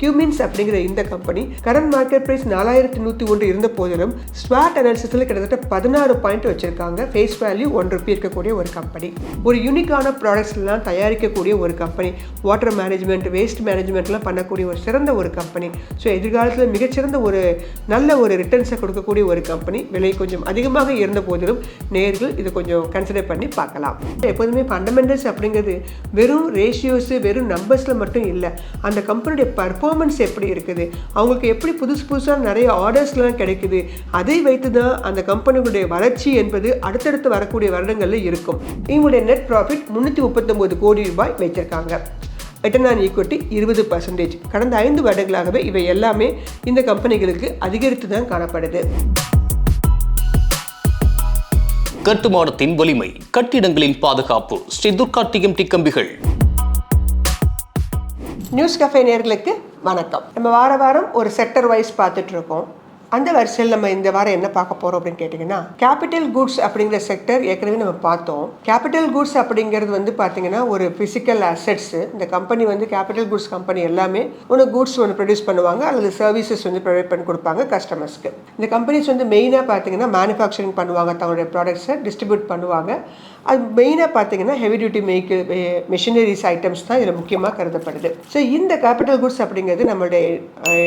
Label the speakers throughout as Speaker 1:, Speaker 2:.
Speaker 1: Cummins அப்படிங்கிற இந்த company current market price 4101 இருந்த போதிலும் ஸ்வாட் அனாலிசிஸ்ல கிட்டத்தட்ட 16 பாயிண்ட் வச்சிருக்காங்க. ஃபேஸ் வேல்யூ ₹1 இருக்கக்கூடிய ஒரு கம்பெனி. ஒரு யூனிக்கான ப்ராடக்ட்ஸ் எல்லாம் தயாரிக்கக்கூடிய ஒரு கம்பெனி. வாட்டர் மேனேஜ்மெண்ட், வேஸ்ட் மேனேஜ்மெண்ட்லாம் பண்ணக்கூடிய ஒரு சிறந்த ஒரு கம்பெனி. ஸோ எதிர்காலத்தில் மிகச்சிறந்த ஒரு நல்ல ஒரு ரிட்டர்ன்ஸை கொடுக்கக்கூடிய ஒரு கம்பெனி. விலை கொஞ்சம் அதிகமாக இருந்த போதிலும் நேர்கள் இதை கொஞ்சம் கன்சிடர் பண்ணி பார்க்கலாம். எப்போதுமே ஃபண்டமெண்டல்ஸ் அப்படிங்கிறது வெறும் ரேஷியோஸு, வெறும் நம்பர்ஸில் மட்டும் இல்லை. அந்த கம்பெனியுடைய பர்ஃபார்மன்ஸ் எப்படி இருக்குது, அவங்களுக்கு எப்படி புதுசாக நிறைய ஆர்டர்ஸ்லாம் கிடைக்குது, அதை வைத்து தான் அந்த கம்பெனியுடைய வளர்ச்சி என்பது அடுத்தடுத்து வரக்கூடிய வருடங்களில் இருக்கும். இவங்களுடைய நெட் ப்ராஃபிட் ₹339 கோடி வைத்திருக்காங்க. Return on equity 20%. கடந்த 5 வருடங்களாகவே இவை எல்லாமே இந்த கம்பெனிகளுக்கு அதிகரித்து தான் காணப்படுது.
Speaker 2: கட்டுமானத்தின் வலிமை, கட்டிடங்களின் பாதுகாப்பு. ஸ்ரீ துர்கா டிஎம்டி கம்பிகள்.
Speaker 1: நியூஸ் கஃபே நேயர்களுக்கு வணக்கம். நம்ம வாரம் ஒரு செக்டர் வைஸ் பார்த்துட்டு இருக்கோம். அந்த வரிசையில் நம்ம இந்த வாரம் என்ன பார்க்க போகிறோம் அப்படின்னு கேட்டிங்கன்னா, கேபிட்டல் குட்ஸ் அப்படிங்கிற செக்டர் ஏற்கனவே நம்ம பார்த்தோம். கேபிட்டல் குட்ஸ் அப்படிங்கிறது பார்த்தீங்கன்னா ஒரு ஃபிசிக்கல் அசெட்ஸு. இந்த கம்பெனி கேபிட்டல் குட்ஸ் கம்பெனி எல்லாமே ஒன்று குட்ஸ் ப்ரொடியூஸ் பண்ணுவாங்க அல்லது சர்வீசஸ் ப்ரொவைட் பண்ணி கொடுப்பாங்க கஸ்டமர்ஸ்க்கு. இந்த கம்பெனிஸ் மெயினாக பார்த்தீங்கன்னா மேனுஃபேக்சரிங் பண்ணுவாங்க, தங்களுடைய ப்ராடக்ட்ஸை டிஸ்ட்ரிபியூட் பண்ணுவாங்க. அது மெயினாக பார்த்தீங்கன்னா ஹெவி டியூட்டி மெஷினரிஸ் ஐட்டம்ஸ் தான் இதில் முக்கியமாக கருதப்படுது. ஸோ இந்த கேபிட்டல் குட்ஸ் அப்படிங்கிறது நம்மளுடைய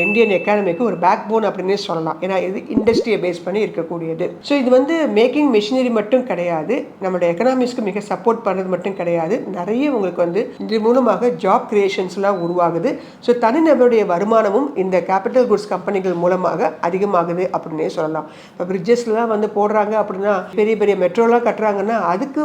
Speaker 1: இந்தியன் எக்கானமிக்கு ஒரு பேக் போன் அப்படின்னே சொல்லலாம். ஏன்னா இது இண்டஸ்ட்ரியை பேஸ் பண்ணி இருக்கக்கூடியது. ஸோ இது மேக்கிங் மெஷினரி மட்டும் கிடையாது, நம்மளுடைய எக்கனாமிக்ஸ்க்கு மிக சப்போர்ட் பண்ணுறது மட்டும் கிடையாது. நிறைய உங்களுக்கு இது மூலமாக ஜாப் கிரியேஷன்ஸ்லாம் உருவாகுது. ஸோ தனிநபருடைய வருமானமும் இந்த கேபிட்டல் குட்ஸ் கம்பெனிகள் மூலமாக அதிகமாகுது அப்படின்னே சொல்லலாம். இப்போ பிரிட்ஜஸ்லாம் போடுறாங்க அப்படின்னா, பெரிய பெரிய மெட்ரோலாம் கட்டுறாங்கன்னா அதுக்கு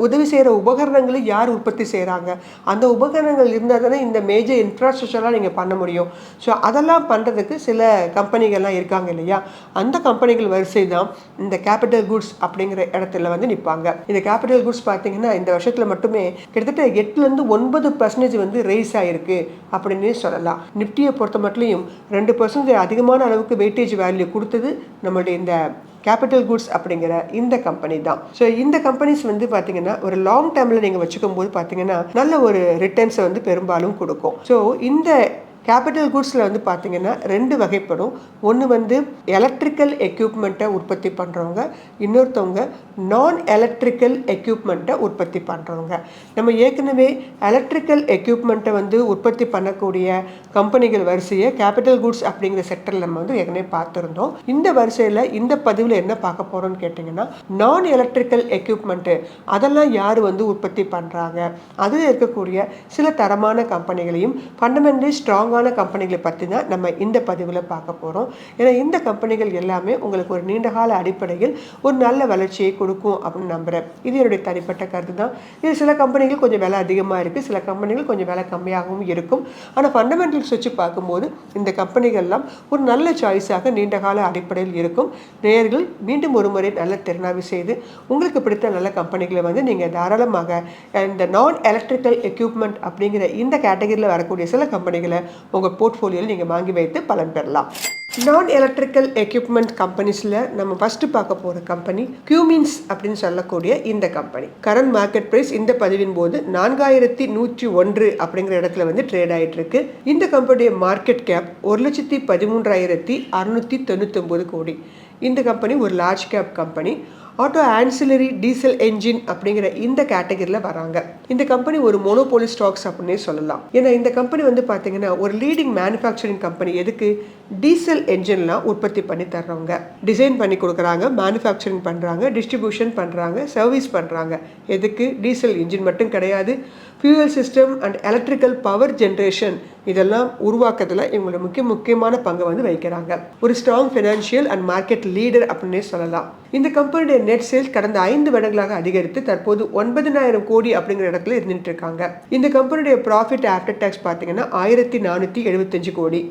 Speaker 1: உதவி செய்கிற உபகரணங்களை யார் உற்பத்தி செய்கிறாங்க? அந்த உபகரணங்கள் இருந்தால் தானே இந்த மேஜர் இன்ஃப்ராஸ்ட்ரக்சர்லாம் நீங்கள் பண்ண முடியும். ஸோ அதெல்லாம் பண்ணுறதுக்கு சில கம்பெனிகள்லாம் இருக்காங்க இல்லையா, அந்த கம்பெனிகள் வரிசை தான் இந்த கேபிட்டல் குட்ஸ் அப்படிங்கிற இடத்துல நிற்பாங்க. இந்த கேபிட்டல் குட்ஸ் பார்த்தீங்கன்னா இந்த வருஷத்தில் மட்டுமே கிட்டத்தட்ட 8-9% ரைஸ் ஆகிருக்கு அப்படின்னு சொல்லலாம். நிஃப்டியை பொறுத்த மட்டும் 2% அதிகமான அளவுக்கு வெயிட்டேஜ் வேல்யூ கொடுத்தது நம்மளுடைய இந்த கேபிட்டல் குட்ஸ் அப்படிங்கிற இந்த கம்பெனி தான். ஸோ இந்த கம்பெனிஸ் பார்த்தீங்கன்னா ஒரு லாங் டேர்மில் நீங்கள் வச்சுக்கும் போது பார்த்தீங்கன்னா நல்ல ஒரு ரிட்டர்ன்ஸை பெரும்பாலும் கொடுக்கும். ஸோ இந்த கேபிட்டல் குட்ஸில் பார்த்தீங்கன்னா 2 வகைப்படும். ஒன்று எலக்ட்ரிக்கல் எக்யூப்மெண்ட்டை உற்பத்தி பண்ணுறவங்க, இன்னொருத்தவங்க நான் எலக்ட்ரிக்கல் எக்யூப்மெண்ட்டை உற்பத்தி பண்ணுறவங்க. நம்ம ஏற்கனவே எலக்ட்ரிக்கல் எக்யூப்மெண்ட்டை உற்பத்தி பண்ணக்கூடிய கம்பெனிகள் வரிசையை கேபிட்டல் குட்ஸ் அப்படிங்கிற செக்டரில் நம்ம ஏற்கனவே பார்த்துருந்தோம். இந்த வரிசையில் இந்த பதிவில் என்ன பார்க்க போகிறோம்னு கேட்டிங்கன்னா, நான் எலக்ட்ரிக்கல் எக்யூப்மெண்ட்டு அதெல்லாம் யார் உற்பத்தி பண்ணுறாங்க, அதில் இருக்கக்கூடிய சில தரமான கம்பெனிகளையும் ஃபண்டமெண்டலி ஸ்ட்ராங் கம்பெனிகளை பற்றி தான் நம்ம இந்த பதிவில் பார்க்க போகிறோம். ஏன்னா இந்த கம்பெனிகள் எல்லாமே உங்களுக்கு ஒரு நீண்டகால அடிப்படையில் ஒரு நல்ல வளர்ச்சியை கொடுக்கும் அப்படின்னு நம்புகிறேன். இது என்னுடைய தனிப்பட்ட கருத்து தான். இது சில கம்பெனிகள் கொஞ்சம் விலை அதிகமாக இருக்குது, சில கம்பெனிகள் கொஞ்சம் விலை கம்மியாகவும் இருக்கும். ஆனால் ஃபண்டமெண்டல்ஸ் வச்சு பார்க்கும்போது இந்த கம்பெனிகள்லாம் ஒரு நல்ல சாய்ஸாக நீண்டகால அடிப்படையில் இருக்கும். நேயர்கள் மீண்டும் ஒரு முறை நல்ல திறனாய்வு செய்து உங்களுக்கு பிடித்த நல்ல கம்பெனிகளை நீங்கள் தாராளமாக இந்த நான் எலக்ட்ரிக்கல் எக்யூப்மெண்ட் அப்படிங்கிற இந்த கேட்டகரியில் வரக்கூடிய சில கம்பெனிகளை உங்கள் போர்ட்ஃபோலியோவில் நீங்கள் வாங்கி வைத்து பலன் பெறலாம். நான் எலக்ட்ரிக்கல் எக்யூப்மெண்ட் கம்பெனிஸில் நம்ம ஃபஸ்ட்டு பார்க்க போகிற கம்பெனி கியூமின்ஸ் அப்படின்னு சொல்லக்கூடிய இந்த கம்பெனி. கரண்ட் மார்க்கெட் ப்ரைஸ் இந்த பதிவின் போது 4101 அப்படிங்கிற இடத்துல ட்ரேட் ஆகிட்டு இருக்கு. இந்த கம்பெனியுடைய மார்க்கெட் கேப் 1,13,699 கோடி. இந்த கம்பெனி ஒரு large cap company. Auto ancillary diesel engine அப்படிங்கிற இந்த கேட்டகரியில் வராங்க. இந்த கம்பெனி ஒரு மோனோபோலி ஸ்டாக்ஸ் அப்படின்னே சொல்லலாம். ஏன்னா இந்த கம்பெனி பார்த்தீங்கன்னா ஒரு லீடிங் மேனுஃபேக்சரிங் கம்பெனி. எதுக்கு? டீசல் என்ஜின்லாம் உற்பத்தி பண்ணி தர்றவங்க, டிசைன் பண்ணி கொடுக்குறாங்க, மேனுஃபேக்சரிங் பண்ணுறாங்க, டிஸ்ட்ரிபியூஷன் பண்ணுறாங்க, சர்வீஸ் பண்ணுறாங்க. எதுக்கு? டீசல் இன்ஜின் மட்டும் கிடையாது, fuel system and electrical power generation இதெல்லாம் உருவாக்கத்தில் இவங்களோட முக்கியமான பங்கை வகிக்கிறாங்க. ஒரு strong financial and market leader அப்படின்னே சொல்லலாம். இந்த கம்பெனியுடைய நெட் சேல்ஸ் கடந்த 5 வருடங்களாக அதிகரித்து தற்போது 9,000 கோடி அப்படிங்கிற இடத்துல இருந்துட்டு இருக்காங்க. இந்த கம்பெனியுடைய ப்ராஃபிட் ஆஃப்டர் டேக்ஸ் பார்த்தீங்கன்னா 1,475 கோடி.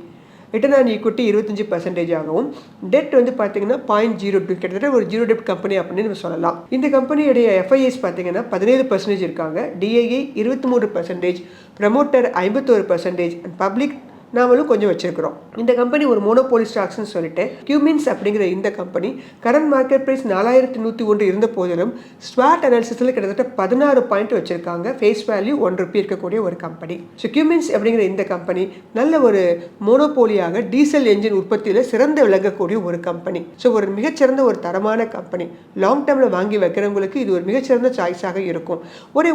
Speaker 1: ரிட்டர்ன் ஆன் ஈக்விட்டி 25% ஆகவும், டெட் பார்த்தீங்கன்னா 0.02, கிட்டத்தட்ட ஒரு ஜீரோ டெப்ட் கம்பெனி அப்படின்னு நம்ம சொல்லலாம். இந்த கம்பெனியுடைய எஃப்ஐஎஸ் பார்த்தீங்கன்னா 17% இருக்காங்க, டிஐஐ 23%, ப்ரமோட்டர் 51% அண்ட் பப்ளிக் நாமளும் கொஞ்சம் வச்சிருக்கிறோம். இந்த கம்பெனி ஒரு மோனோபோலி ஸ்டாக்ஸ்னு சொல்லிட்டு கியூமின்ஸ் அப்படிங்கிற இந்த கம்பெனி கரண்ட் மார்க்கெட் பிரைஸ் 4101 இருந்த போதிலும் ஸ்வாட் அனாலிசிஸில் கிட்டத்தட்ட 16 பாயிண்ட் வச்சிருக்காங்க. ஃபேஸ் வேல்யூ ₹1 இருக்கக்கூடிய ஒரு கம்பெனி. ஸோ கியூமின்ஸ் அப்படிங்கிற இந்த கம்பெனி நல்ல ஒரு மோனோபோலியாக டீசல் என்ஜின் உற்பத்தியில் சிறந்து விளங்கக்கூடிய ஒரு கம்பெனி. ஸோ ஒரு மிகச்சிறந்த ஒரு தரமான கம்பெனி. லாங் டேர்மில் வாங்கி வைக்கிறவங்களுக்கு இது ஒரு மிகச்சிறந்த சாய்ஸாக இருக்கும்.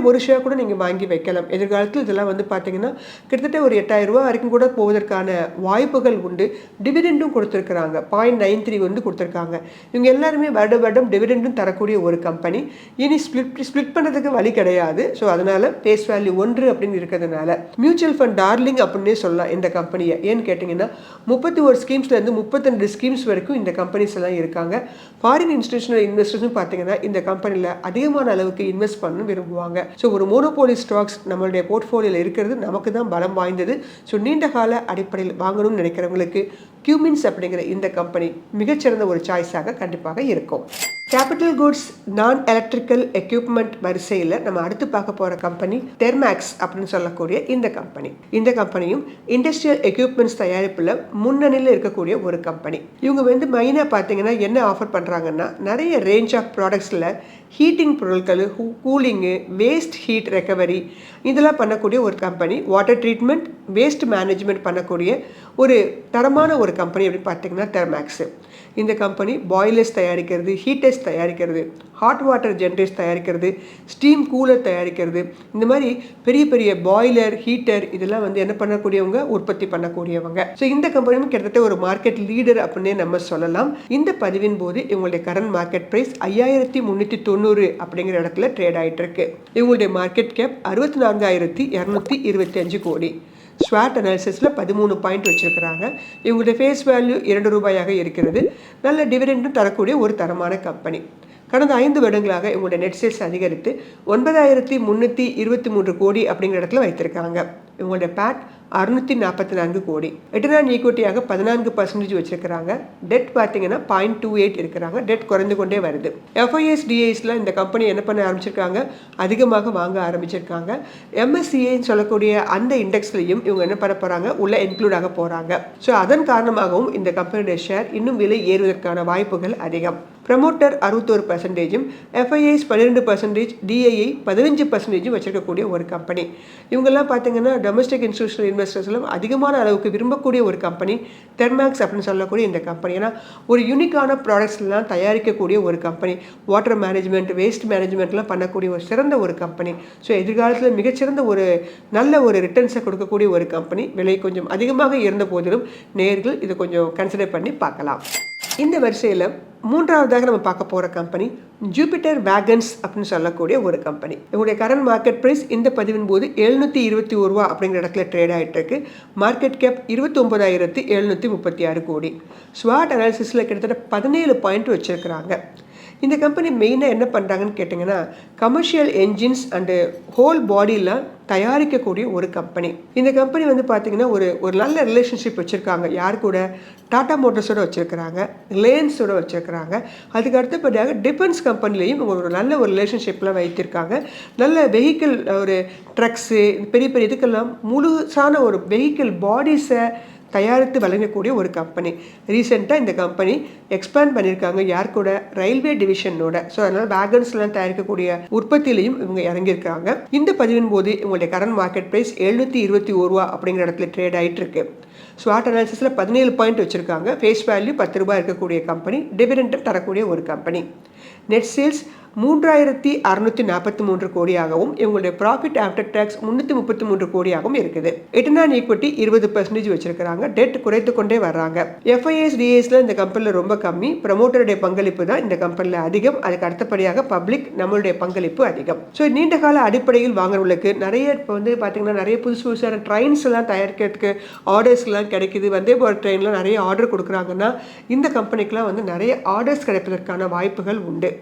Speaker 1: ஒரு ஷேர் கூட நீங்கள் வாங்கி வைக்கலாம். எதிர்காலத்தில் இதெல்லாம் வந்து பார்த்தீங்கன்னா கிட்டத்தட்ட ஒரு ₹8000 வரைக்கும் கூட போவதற்கான வாய்ப்புகள் உண்டு. டிவிடெண்டும் கொடுத்துருக்குறாங்க. 0.93 வந்து கொடுத்துருக்காங்க. இவங்க எல்லாருமே வருடம் டிவிடெண்டும் தரக்கூடிய ஒரு கம்பெனி. இனி ஸ்பிளிட் பண்ணுறதுக்கு வழி கிடையாது. ஸோ அதனால ஃபேஸ் வேல்யூ 1 அப்படின்னு இருக்கிறதுனால மியூச்சுவல் ஃபண்ட் டார்லிங் அப்படின்னே சொல்லலாம் இந்த கம்பெனியை. ஏன்னு கேட்டிங்கன்னா 31 ஸ்கீம்ஸ்லேருந்து 32 ஸ்கீம்ஸ் வரைக்கும் இந்த கம்பெனிஸ் எல்லாம் இருக்காங்க. ஃபாரின் இன்ஸ்டிடியூஷனல் இன்வெஸ்டர்ஸும் பார்த்தீங்கன்னா இந்த கம்பெனியில் அதிகமான அளவுக்கு இன்வெஸ்ட் பண்ண விரும்புவாங்க. ஸோ ஒரு மோனோபோலி ஸ்டாக்ஸ் நம்மளுடைய போர்ட்ஃபோலியோவில் இருக்கிறது நமக்கு தான் பலம் வாய்ந்தது. ஸோ நீண்ட கால அடிப்படையில் வாங்கணும்னு நினைக்கிறவங்களுக்கு கியூமின்ஸ் அப்படிங்கிற இந்த கம்பெனி மிகச்சிறந்த ஒரு சாய்ஸாக கண்டிப்பாக இருக்கும். கேபிட்டல் குட்ஸ் நான் எலக்ட்ரிக்கல் எக்யூப்மெண்ட் வரிசையில் நம்ம அடுத்து பார்க்க போகிற கம்பெனி தெர்மேக்ஸ் அப்படின்னு சொல்லக்கூடிய இந்த கம்பெனி. இந்த கம்பெனியும் இண்டஸ்ட்ரியல் எக்யூப்மெண்ட்ஸ் தயாரிப்பில் முன்னணியில் இருக்கக்கூடிய ஒரு கம்பெனி. இவங்க வந்து மெயினாக பார்த்தீங்கன்னா என்ன ஆஃபர் பண்ணுறாங்கன்னா நிறைய ரேஞ்ச் ஆஃப் ப்ராடக்ட்ஸில் ஹீட்டிங் பொருட்கள், கூலிங்கு, வேஸ்ட் ஹீட் ரெக்கவரி இதெல்லாம் பண்ணக்கூடிய ஒரு company. Water treatment, waste management பண்ணக்கூடிய ஒரு தரமான ஒரு கம்பெனி அப்படின்னு பார்த்தீங்கன்னா தெர்மேக்ஸு. இந்த கம்பெனி பாய்லர்ஸ் தயாரிக்கிறது, ஹீட்டர்ஸ் தயாரிக்கிறது, ஹாட் வாட்டர் ஜென்ரேட்டர்ஸ் தயாரிக்கிறது, ஸ்டீம் கூலர் தயாரிக்கிறது, இந்த மாதிரி பெரிய பெரிய பாய்லர், ஹீட்டர் இதெல்லாம் வந்து என்ன பண்ணக்கூடியவங்க, உற்பத்தி பண்ணக்கூடியவங்க. ஸோ இந்த கம்பெனியும் கிட்டத்தட்ட ஒரு மார்க்கெட் லீடர் அப்படின்னே நம்ம சொல்லலாம். இந்த பதிவின் போது இவங்களுடைய கரண்ட் மார்க்கெட் பிரைஸ் 5390 அப்படிங்கிற இடத்துல ட்ரேட் ஆகிட்டு இருக்கு. இவங்களுடைய மார்க்கெட் கேப் 64,225 கோடி. ஸ்வாட் அனாலிசிஸில் 13 பாயிண்ட் வச்சுருக்கிறாங்க. இவங்களுடைய ஃபேஸ் வேல்யூ ₹2 இருக்கிறது. நல்ல டிவிடெண்டும் தரக்கூடிய ஒரு தரமான கம்பெனி. கடந்த 5 வருடங்களாக இவங்களுடைய நெட் சேல்ஸ் அதிகரித்து 9323 கோடி அப்படிங்கிற இடத்துல வைத்திருக்காங்க. இவங்களுடைய பேட் 644 கோடி. ரிட்டர்ன் ஆன் ஈக்விட்டியாக 14% வச்சிருக்கிறாங்க. டெட் பார்த்தீங்கன்னா 0.28 இருக்கிறாங்க. டெட் குறைந்து கொண்டே வருது. எஃப்ஐஎஸ் டிஐஸில் இந்த கம்பெனி என்ன பண்ண ஆரம்பிச்சிருக்காங்க, அதிகமாக வாங்க ஆரம்பிச்சிருக்காங்க. எம்எஸ்சிஏன்னு சொல்லக்கூடிய அந்த இண்டெக்ஸ்லையும் இவங்க என்ன பண்ண போகிறாங்க, உள்ள இன்க்ளூட் ஆக போகிறாங்க. ஸோ அதன் காரணமாகவும் இந்த கம்பெனியுடைய ஷேர் இன்னும் விலை ஏறுவதற்கான வாய்ப்புகள் அதிகம். ப்ரமோட்டர் 61%, எஃப்ஐஐஸ் 12%, டிஐஐ 15% வச்சிருக்கக்கூடிய ஒரு கம்பெனி. இவங்கெல்லாம் பார்த்தீங்கன்னா டொமஸ்டிக் இன்ஸ்டிடியூஷனல் இன்வெஸ்டர்ஸ்லாம் அதிகமான அளவுக்கு விரும்பக்கூடிய ஒரு கம்பெனி தெர்மேக்ஸ் அப்படின்னு சொல்லக்கூடிய இந்த கம்பெனி. ஏன்னா ஒரு யூனிக்கான ப்ராடக்ட்ஸ்லாம் தயாரிக்கக்கூடிய ஒரு கம்பெனி. வாட்டர் மேனேஜ்மெண்ட், வேஸ்ட் மேனேஜ்மெண்ட்லாம் பண்ணக்கூடிய ஒரு சிறந்த ஒரு கம்பெனி. ஸோ எதிர்காலத்தில் மிகச்சிறந்த ஒரு நல்ல ஒரு ரிட்டர்ன்ஸை கொடுக்கக்கூடிய ஒரு கம்பெனி. விலை கொஞ்சம் அதிகமாக இருந்த போதிலும் நேயர்கள் இதை கொஞ்சம் கன்சிடர் பண்ணி பார்க்கலாம். இந்த வரிசையில் மூன்றாவதாக நம்ம பார்க்க போகிற கம்பெனி ஜூபிட்டர் வேகன்ஸ் அப்படின்னு சொல்லக்கூடிய ஒரு கம்பெனி. இவங்களுடைய கரண்ட் மார்க்கெட் ப்ரைஸ் இந்த பதிவின் போது ₹721 அப்படிங்கிற இடத்துல ட்ரேட் ஆகிட்டு இருக்கு. மார்க்கெட் கேப் 29,736 கோடி. ஸ்வாட் அனாலிசிஸில் கிட்டத்தட்ட 17 பாயிண்ட் வச்சுருக்கிறாங்க. இந்த கம்பெனி மெயினாக என்ன பண்ணுறாங்கன்னு கேட்டிங்கன்னா கமர்ஷியல் என்ஜின்ஸ் அண்டு ஹோல் பாடிலாம் தயாரிக்கக்கூடிய ஒரு கம்பெனி. இந்த கம்பெனி வந்து பார்த்திங்கன்னா ஒரு நல்ல ரிலேஷன்ஷிப் வச்சுருக்காங்க. யார் கூட, டாடா மோட்டர்ஸோட வச்சுருக்கிறாங்க, ரிலையன்ஸோட வச்சுருக்கிறாங்க. அதுக்கு அடுத்தபடியாக டிஃபென்ஸ் கம்பெனிலையும் ஒரு நல்ல ஒரு ரிலேஷன்ஷிப்லாம் வைத்திருக்காங்க. நல்ல வெஹிக்கிள், ஒரு ட்ரக்ஸு, பெரிய பெரிய இதுக்கெல்லாம் முழுசான ஒரு வெஹிக்கிள் பாடிஸை தயாரித்து வழங்கக்கூடிய ஒரு கம்பெனி. ரீசெண்டாக இந்த கம்பெனி எக்ஸ்பேண்ட் பண்ணியிருக்காங்க. யார் கூட, ரயில்வே டிவிஷனோட. ஸோ அதனால் வேகன்ஸ்லாம் தயாரிக்கக்கூடிய உற்பத்தியிலையும் இவங்க இறங்கியிருக்காங்க. இந்த பதிவின் போது இவங்களுடைய கரண்ட் மார்க்கெட் ப்ரைஸ் ₹721 அப்படிங்கிற இடத்துல ட்ரேட் ஆகிட்டு இருக்கு. ஸ்வாட் அனாலிசிஸில் 17 பாயிண்ட் வச்சுருக்காங்க. ஃபேஸ் வேல்யூ ₹10 இருக்கக்கூடிய கம்பெனி. டிவிடெண்ட் தரக்கூடிய ஒரு கம்பெனி. நெட் சேல்ஸ் 3643 கோடியாகவும் இவங்களுடைய ப்ராஃபிட் ஆஃப்டர் டேக்ஸ் 333 கோடியாகவும் இருக்குது. ரிட்டர்ன் ஆன் ஈக்விட்டி 20% வச்சிருக்காங்க. டெட் குறைத்து கொண்டே வர்றாங்க. எஃப்ஐஎஸ் டிஐஸ்ல இந்த கம்பெனியில் ரொம்ப கம்மி. ப்ரமோட்டருடைய பங்களிப்பு தான் இந்த கம்பெனியில் அதிகம். அதுக்கு அடுத்தபடியாக பப்ளிக் நம்மளுடைய பங்களிப்பு அதிகம். ஸோ நீண்ட கால அடிப்படையில் வாங்குறவங்களுக்கு நிறைய இப்போ வந்து பார்த்தீங்கன்னா நிறைய புதுசான ட்ரெயின்ஸ் எல்லாம் தயாரிக்கிறதுக்கு ஆர்டர்ஸ்லாம் கிடைக்குது. வந்தே பாரத் ட்ரெயின்லாம் நிறைய ஆர்டர் கொடுக்குறாங்கன்னா இந்த கம்பெனிக்கெலாம் வந்து நிறைய ஆர்டர்ஸ் கிடைப்பதற்கான வாய்ப்புகள் உண்டு. உண்டு.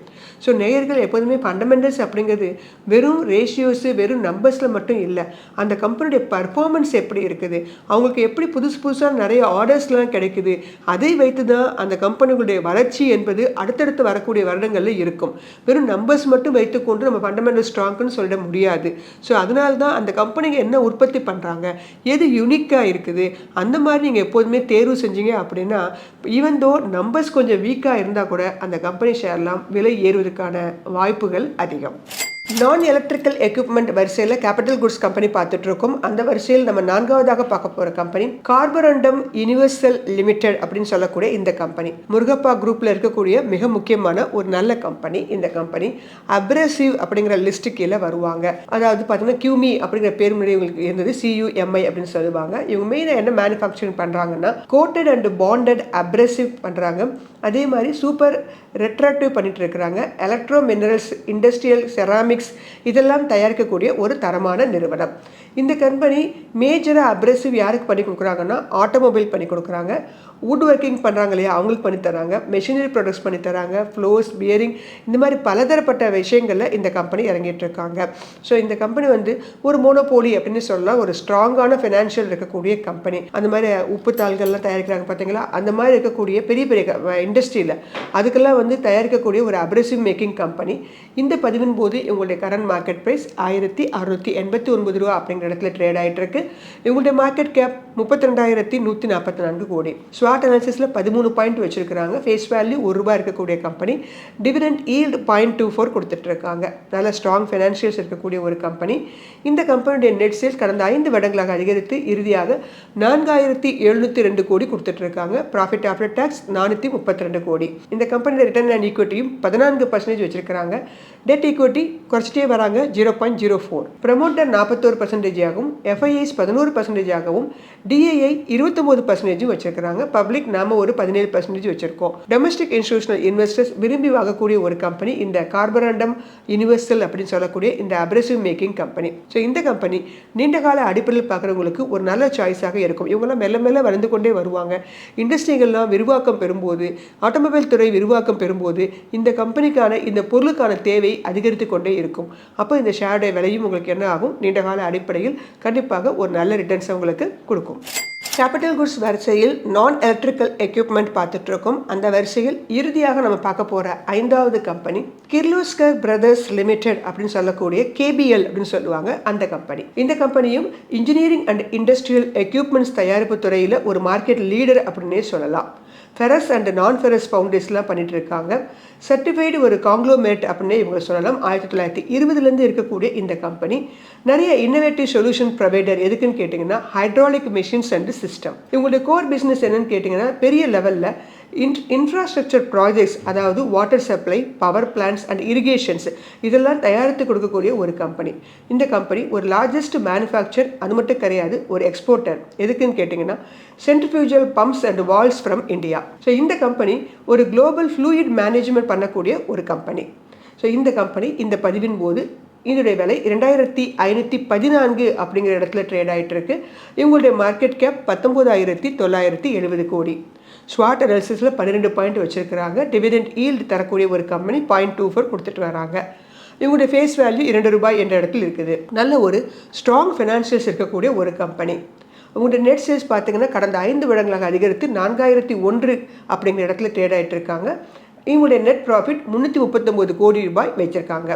Speaker 1: ஸோ நேயர்கள் எப்போதுமே ஃபண்டமெண்டல்ஸ் அப்படிங்கிறது வெறும் ரேஷியோஸு வெறும் நம்பர்ஸில் மட்டும் இல்லை, அந்த கம்பெனியுடைய பர்ஃபார்மன்ஸ் எப்படி இருக்குது, அவங்களுக்கு எப்படி புதுசாக நிறைய ஆர்டர்ஸ்லாம் கிடைக்குது, அதை வைத்து தான் அந்த கம்பெனிகளுடைய வளர்ச்சி என்பது அடுத்தடுத்து வரக்கூடிய வருடங்களில் இருக்கும். வெறும் நம்பர்ஸ் மட்டும் வைத்துக்கொண்டு நம்ம ஃபண்டமெண்டல் ஸ்ட்ராங்க்னு சொல்லிட முடியாது. ஸோ அதனால தான் அந்த கம்பெனிங்க என்ன உற்பத்தி பண்ணுறாங்க, எது யூனிக்காக இருக்குது, அந்த மாதிரி நீங்கள் எப்போதுமே தேர்வு செஞ்சீங்க அப்படின்னா ஈவன் தோ நம்பர்ஸ் கொஞ்சம் வீக்காக இருந்தால் கூட அந்த கம்பெனி ஷேர்லாம் விலை ஏறுவதற்கான வாய்ப்புகள் அதிகம். நான் எலக்ட்ரிக்கல் எக்யூப்மெண்ட் வரிசையில் கேபிட்டல் குட்ஸ் கம்பெனி பார்த்துட்டு இருக்கோம். அந்த வரிசையில் நம்ம 4வதாக பார்க்க போகிற கம்பெனி கார்பரண்டம் யுனிவர்சல் லிமிடெட் அப்படின்னு சொல்லக்கூடிய இந்த கம்பெனி முருகப்பா குரூப்பில் இருக்கக்கூடிய மிக முக்கியமான ஒரு நல்ல கம்பெனி. இந்த கம்பெனி அப்ரசிவ் அப்படிங்கிற லிஸ்ட்டு கீழே வருவாங்க. அதாவது பார்த்தீங்கன்னா கியூமி அப்படிங்கிற பேர் முன்னாடி இவங்களுக்கு இருந்தது CUMI அப்படின்னு சொல்லுவாங்க. இவங்க மெயினாக என்ன மேனுஃபேக்சரிங் பண்ணுறாங்கன்னா கோட்டட் அண்ட் பாண்டட் அப்ரசிவ் பண்ணுறாங்க. அதே மாதிரி சூப்பர் ரெட்ராக்டிவ் பண்ணிட்டு இருக்கிறாங்க. எலக்ட்ரோ மினரல்ஸ், இண்டஸ்ட்ரியல் செராமிக்ஸ் இதெல்லாம் தயாரிக்கக்கூடிய ஒரு தரமான நிறுவனம். இந்த கம்பெனி மேஜராக அப்ரெசிவ் யாருக்கு பண்ணி கொடுக்குறாங்கன்னா ஆட்டோமொபைல் பண்ணி கொடுக்குறாங்க, வுட் ஒர்க்கிங் பண்ணுறாங்க இல்லையா அவங்களுக்கு பண்ணி தராங்க, மெஷினரி ப்ராடக்ட்ஸ் பண்ணி தராங்க, ஃப்ளோர்ஸ், பியரிங், இந்த மாதிரி பலதரப்பட்ட விஷயங்களில் இந்த கம்பெனி இறங்கிட்டு இருக்காங்க. ஸோ இந்த கம்பெனி வந்து ஒரு மோனோபோலி அப்படின்னு சொல்லலாம், ஒரு ஸ்ட்ராங்கான ஃபினான்ஷியல் இருக்கக்கூடிய கம்பெனி. அந்த மாதிரி உப்பு தாள்கள்லாம் தயாரிக்கிறாங்க பார்த்தீங்களா, அந்த மாதிரி இருக்கக்கூடிய பெரிய பெரிய இண்டஸ்ட்ரியில் அதுக்கெல்லாம் வந்து தயாரிக்கக்கூடிய ஒரு அப்ரெசிவ் மேக்கிங் கம்பெனி. இந்த பதிவின் போது இவங்களுடைய கரண்ட் மார்க்கெட் ப்ரைஸ் 1689 ரூபா அப்படிங்கிற இடத்துல ட்ரேட் ஆகிட்டு இருக்கு. இவங்களுடைய மார்க்கெட் கேப் 32,144 கோடி. ஸ்வாட் அனாலிசிஸில் 13 பாயிண்ட் வச்சிருக்கிறாங்க. ஃபேஸ் வேல்யூ ₹1 இருக்கக்கூடிய கம்பெனி. டிவிடெண்ட் ஈல்டு 0.24 கொடுத்துட்டு இருக்காங்க. நல்ல ஸ்ட்ராங் ஃபைனான்ஷியல்ஸ் இருக்கக்கூடிய ஒரு கம்பெனி. இந்த கம்பெனியுடைய நெட் சேல்ஸ் கடந்த 5 வருடங்களாக அதிகரித்து இறுதியாக 4,702 கோடி கொடுத்துட்டு இருக்காங்க. ப்ராஃபிட் ஆஃப்டர் டாக்ஸ் 432 கோடி. இந்த கம்பெனியோட ரிட்டர்ன் அண்ட் ஈக்விட்டியும் 14% வச்சிருக்கிறாங்க. டெட் ஈக்விட்டி குறைச்சிட்டே வராங்க, 0.04. ப்ரமோட்டர் 41% ஆகவும், FIIs 11% ஆகவும், DII 29% வச்சிருக்கிறாங்க. பப்ளிக் நாம ஒரு 17% வச்சிருக்கோம். டொமஸ்டிக் இன்ஸ்டிடியூஷனல் இன்வெஸ்டர்ஸ் விரும்பி வாங்கக்கூடிய ஒரு கம்பெனி இந்த கார்பரண்டம் யுனிவர்சல் அப்படின்னு சொல்லக்கூடிய இந்த அப்ரெசிவ் மேக்கிங் கம்பெனி. ஸோ இந்த கம்பெனி நீண்ட கால அடிப்படையில் பார்க்குறவங்களுக்கு ஒரு நல்ல சாய்ஸாக இருக்கும். இவங்கெல்லாம் மெல்ல மெல்ல வளர்ந்து கொண்டே வருவாங்க. இண்டஸ்ட்ரிகள்லாம் விரிவாக்கம் பெறும்போது, ஆட்டோமொபைல் துறை விரிவாக்கம் பெறும்போது இந்த கம்பெனிக்கான இந்த பொருளுக்கான தேவை அதிகரித்து கொண்டே இருக்கும். அப்போ இந்த ஷேருடைய விலையும் உங்களுக்கு என்ன ஆகும், நீண்டகால அடிப்படையில் கண்டிப்பாக ஒரு நல்ல ரிட்டர்ன்ஸ் உங்களுக்கு கொடுக்கும். கேபிட்டல் குட்ஸ் வரிசையில் நான் எலக்ட்ரிக்கல் எக்யூப்மெண்ட் பார்த்துட்டு இருக்கோம். அந்த வரிசையில் இறுதியாக நம்ம பார்க்க போகிற 5வது கம்பெனி கிர்லோஸ்கர் பிரதர்ஸ் லிமிடெட் அப்படின்னு சொல்லக்கூடிய KBL அப்படின்னு சொல்லுவாங்க அந்த கம்பெனி. இந்த கம்பெனியும் இன்ஜினியரிங் அண்ட் இண்டஸ்ட்ரியல் எக்யூப்மெண்ட்ஸ் தயாரிப்பு துறையில் ஒரு மார்க்கெட் லீடர் அப்படின்னே சொல்லலாம். ஃபெரஸ் அண்ட் நான் ஃபெரஸ் ஃபவுண்டேஷன்லாம் பண்ணிட்டு இருக்காங்க. சர்டிஃபைடு ஒரு காங்க்ளோமேட் அப்படின்னே இவங்க சொல்லலாம். 1920 இருக்கக்கூடிய இந்த கம்பெனி நிறைய இன்னோவேட்டிவ் சொல்யூஷன் ப்ரொவைடர். எதுக்குன்னு கேட்டிங்கன்னா ஹைட்ராலிக் மிஷின்ஸ் அண்ட் சிஸ்டம். இவங்களுடைய கோர் பிஸ்னஸ் என்னன்னு கேட்டிங்கன்னா பெரிய லெவலில் இன்ஃப்ராஸ்ட்ரக்சர் ப்ராஜெக்ட்ஸ், அதாவது water supply, power plants and irrigations இதெல்லாம் தயாரித்து கொடுக்கக்கூடிய ஒரு கம்பெனி. இந்த கம்பெனி ஒரு லார்ஜஸ்ட் மேனுஃபேக்சர், அது மட்டும் கிடையாது, ஒரு எக்ஸ்போர்ட்டர். எதுக்குன்னு கேட்டிங்கன்னா centrifugal pumps and valves from India. So இந்த கம்பெனி ஒரு குளோபல் ஃப்ளூயிட் மேனேஜ்மெண்ட் பண்ணக்கூடிய ஒரு கம்பெனி. ஸோ இந்த கம்பெனி இந்த பதிவின் போது இதனுடைய விலை 2,514 அப்படிங்கிற இடத்துல ட்ரேட் ஆகிட்டு இருக்கு. இவங்களுடைய மார்க்கெட் கேப் 19,970 கோடி. ஸ்வாட் அனாலிசிஸில் 12 பாயிண்ட் வச்சிருக்கிறாங்க. டிவிடெண்ட் ஈல்டு தரக்கூடிய ஒரு கம்பெனி 0.24 கொடுத்துட்டு வராங்க. இவங்களுடைய ஃபேஸ் வேல்யூ ₹2 என்ற இடத்துல இருக்குது. நல்ல ஒரு ஸ்ட்ராங் ஃபினான்ஷியல்ஸ் இருக்கக்கூடிய ஒரு கம்பெனி. உங்களுடைய நெட் சேல்ஸ் பார்த்தீங்கன்னா கடந்த 5 வருடங்களாக அதிகரித்து 4,001 அப்படிங்கிற இடத்துல ட்ரேட் ஆகிட்டு இருக்காங்க. இவங்களுடைய நெட் ப்ராஃபிட் ₹339 கோடி வச்சிருக்காங்க.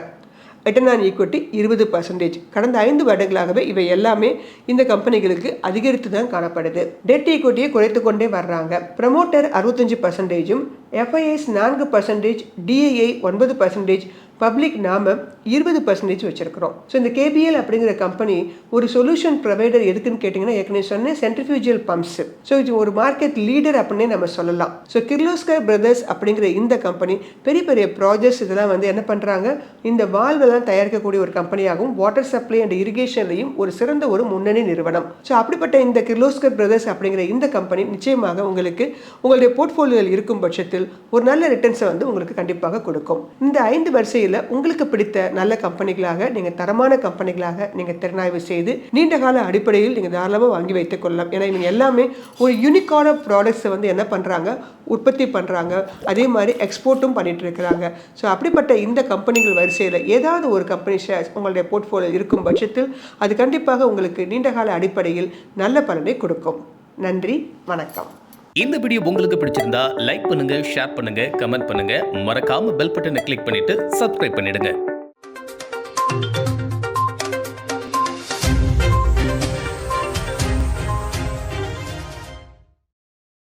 Speaker 1: Return on equity 20%. கடந்த 5 வருடங்களாகவே இவை எல்லாமே இந்த கம்பெனிகளுக்கு அதிகரித்து தான் காணப்படுது. டெட் ஈக்விட்டியை குறைத்து கொண்டே வர்றாங்க. ப்ரமோட்டர் 65%, FIIs 4%, DII 9%, பப்ளிக் நாம 20% வச்சிருக்கிறோம். ஸோ இந்த KBL அப்படிங்கிற கம்பெனி ஒரு சொல்யூஷன் ப்ரொவைடர். எதுக்குன்னு கேட்டிங்கன்னா ஏற்கனவே சொன்னேன் சென்ட்ரிஃபியூஜல் பம்ப்ஸ். ஸோ இது ஒரு மார்க்கெட் லீடர் அப்படின்னே நம்ம சொல்லலாம். ஸோ கிர்லோஸ்கர் பிரதர்ஸ் அப்படிங்கிற இந்த கம்பெனி பெரிய பெரிய ப்ராஜெக்ட்ஸ் இதெல்லாம் வந்து என்ன பண்ணுறாங்க, இந்த வால்வெல்லாம் தயாரிக்கக்கூடிய ஒரு கம்பெனியாகவும் வாட்டர் சப்ளை அண்ட் இரிகேஷன்லையும் ஒரு சிறந்த ஒரு முன்னணி நிறுவனம். ஸோ அப்படிப்பட்ட இந்த கிர்லோஸ்கர் பிரதர்ஸ் அப்படிங்கிற இந்த கம்பெனி நிச்சயமாக உங்களுக்கு உங்களுடைய போர்ட்ஃபோலியோவில் இருக்கும் பட்சத்தில் ஒரு நல்ல ரிட்டர்ன்ஸை வந்து உங்களுக்கு கண்டிப்பாக கொடுக்கும். இந்த 5 வரிசையில் வரிசையில் உங்களுக்கு பிடித்த நல்ல கம்பெனிகளாக, நீங்கள் தரமான கம்பெனிகளாக நீங்கள் திறனாய்வு செய்து நீண்ட கால அடிப்படையில் நீங்கள் தாராளமாக வாங்கி வைத்துக் கொள்ளலாம். ஏன்னா இவங்க எல்லாமே ஒரு யூனிக்கான ப்ராடக்ட்ஸை வந்து என்ன பண்ணுறாங்க, உற்பத்தி பண்ணுறாங்க, அதே மாதிரி எக்ஸ்போர்ட்டும் பண்ணிட்டு இருக்கிறாங்க. ஸோ அப்படிப்பட்ட இந்த கம்பெனிகள் வரிசையில் ஏதாவது ஒரு கம்பெனி ஷேர்ஸ் உங்களுடைய போர்ட்ஃபோலியோ இருக்கும் பட்சத்தில் அது கண்டிப்பாக உங்களுக்கு நீண்டகால அடிப்படையில் நல்ல பலனை கொடுக்கும். நன்றி, வணக்கம்.
Speaker 2: இந்த வீடியோ உங்களுக்கு பிடிச்சிருந்தா லைக் பண்ணுங்க, ஷேர் பண்ணுங்க, கமெண்ட் பண்ணுங்க. மறக்காம பெல் பட்டனை கிளிக் பண்ணிட்டு சப்ஸ்கிரைப் பண்ணிடுங்க.